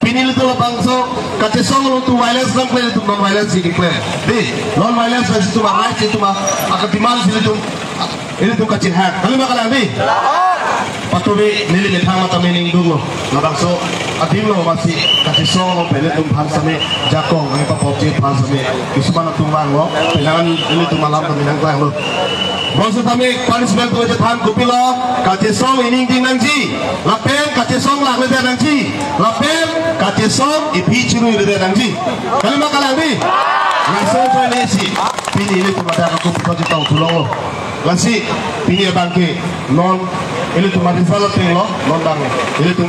pinili tu bangso kacau song tu violence lang play tu non violence sih play di non violence lah situ mah right situ mah akan demand sih tu ini tu kacau hack kali mah kalau di patuhi nili metang mata mening dulu lah bangso adim lo masih kacau song lo pellet tu pan same jakong ini pak pojit pan same kisah tu bang lo pelangan ini tu malam tu minang bang lo bangsa kami punishment tu jepan kupilo kacau song ini ding nangji lapen kacau song lah lebih nangji lapen kacau song ipi curu lebih nangji kali mah kalau di langsung tu ini si pini ini tu pada aku project tahu pulau lasi pini bangke non ini tu mari salah tenglo non bang ini tu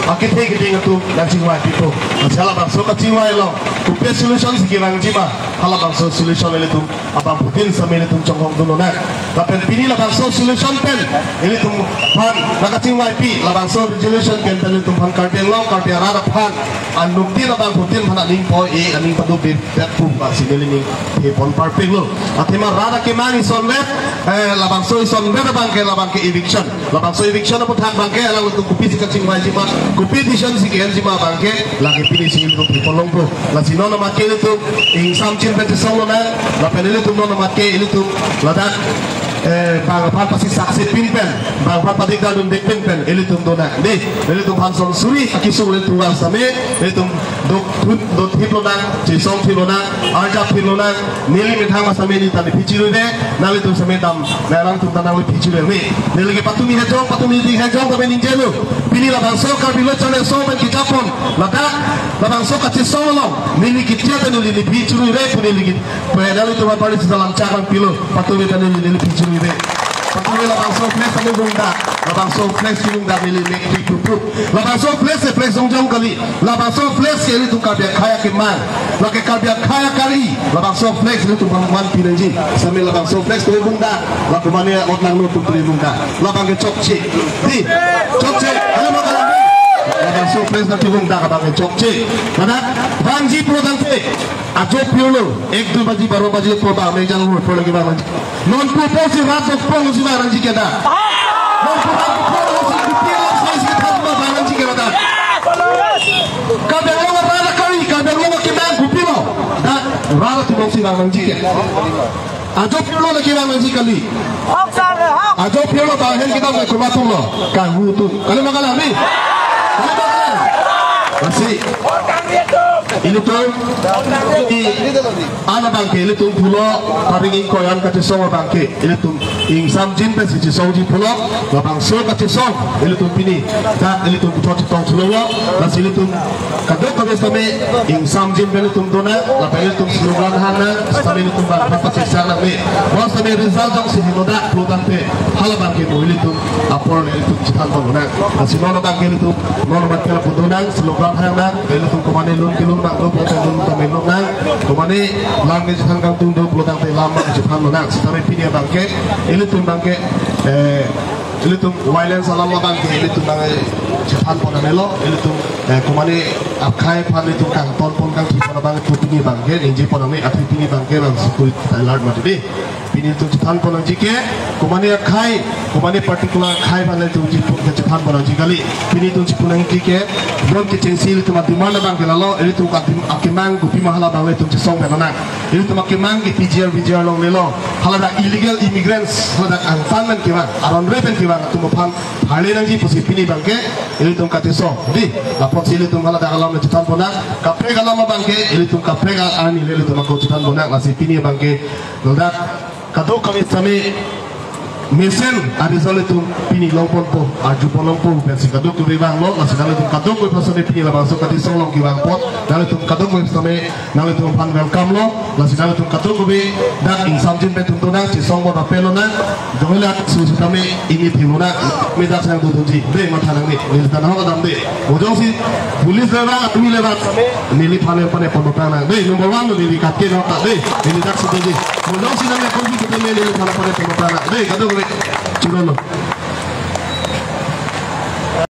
pakai teh tu nangji wah itu masalah bangsa kacau wah lo kupe solution sih nangji mah kalau bangsa solution ini tu apa putin sama ini tu congkong tu nona lapen pini lah bangsa solution pen ini tu pan nakacing wah pi lah bangsa solution pen pen itu pan kartian long kartian rara pan anukti lah bang putin pan aning poi aning padu bir pum masih beli ni pon parpek lo atima rara kemani sonlet lah bangsa sonlet bangke lah bangke eviction apa tak bangke lah untuk kupi si kacing wah jima kupi edition si kian jima bangke lagi pini si itu polong bro lah si nona makai itu ing samcin pen song lo na lah pen itu nona makai itu ladak bang pasti saksi pinpen bang pasti dalun dek pinpen elitum dona deh elitum hanson suri akisul elitum same elitum dot hilonang cisong hilonang arja hilonang nili mithang same ni tadi pichiru deh nali tum same dam narang tum tanang li pichiru deh nili ke patumi di hejong tapi ninjelu pilih lah bang so kalau bilo channel so ben kitapon ladak lah bang so kacisong long nili kitya tadi nili pichiru deh nili kit pedali tum apa di dalam carang pilo patumi tadi nili pichiru patuloy labang so flex ang gungda labang so flex gungda nili make tutup labang so flex flex jong kali labang so flex ini tu kabia kaya keman lagi kabia kaya kali labang so flex ini tu pangman pinanji sambil labang so flex tu gungda lagu mana orang nu tu gungda labang ke cokce di cokce halo makan labang so flex na gungda kabang ke cokce mana banji produk ajo piolo ek dua baji baru baji produk mejan lu produk gimana non proposi rato polo si barang jika dah non proposi kupilo size kita cuma barang jika dah kabel lo rara kali kabel lo kita kupilo dah rara tu si barang jika ajo piolo lagi barang jika li ajo piolo bahan kita nggak cuma tu lo kamu tu kalau makan ni masih ini tuh ala bangke ini tuh pulau paringin koyan kacau song bangke ini tuh ing samjin pesi cisong di pulau lapang so kacau song ini tuh pini dan ini tuh pulau citong pulau dan ini tuh kadok kami sampai ing samjin peni tuh dona lapang ini tuh slogan hana sampai ini tuh bangke pasti sana nih bos sampai result jong sih noda pulau tante ala bangke tuh ini tuh apor ini tuh citan bangunan dan si nono bangke ini tuh nono bangke pudonan slogan hana ini tuh kemana lun kilun lo potong kami nang kemana langit sangkang tunduk pelotang lama Jepang nang setelah pilih bangke ini tuh bangke ini tuh violence alam bangke ini tuh bangke Jepang pun amelo ini tuh kemana akai pan itu kang ton pun kang kita bangke tuh pilih bangke ini pun amel api pilih bangke lang sekolah Thailand macam ni pilih tuh Jepang pun jike kemana akai kemana particular akai pan itu Jepang pun jike kali pilih tuh Jepang jike belum kecensil itu mati mana bangke lalu ini tuh akimang kupi mahala bangke tuh cisong penanang ini tuh akimang PJR long lelo halada illegal immigrants halada angfangan kiwan aron repen kiwan tuh mapan haliran ji posisi pilih bangke ini tuh kacisong di lapor sili tuh halada alam Jepang ponang kaprega lama bangke ini tuh kaprega ani lelo tuh makau Jepang ponang masih pilih bangke ladak kadok kami sami mesen ada soal itu pini lompon po aju polompo pensi kadok tu ribang lo masih kalau itu kadok ko pasal pini lah masuk kadi solong kiwang pot kalau itu kadok ko sampai kalau itu pan welcome lo masih kalau itu kadok ko be dak ing samjin pe tuntunang si songbo na pelona dola susu kami ini timuna medak sang tutuji be mathalang ni ni tanah ka damde ujong si pulis lewat ami lewat nili panel pondokana be number 1 nili katke no ta be nili dak sutuji ujong si nang ko bi ke nili panel pondokana be kadok Cirono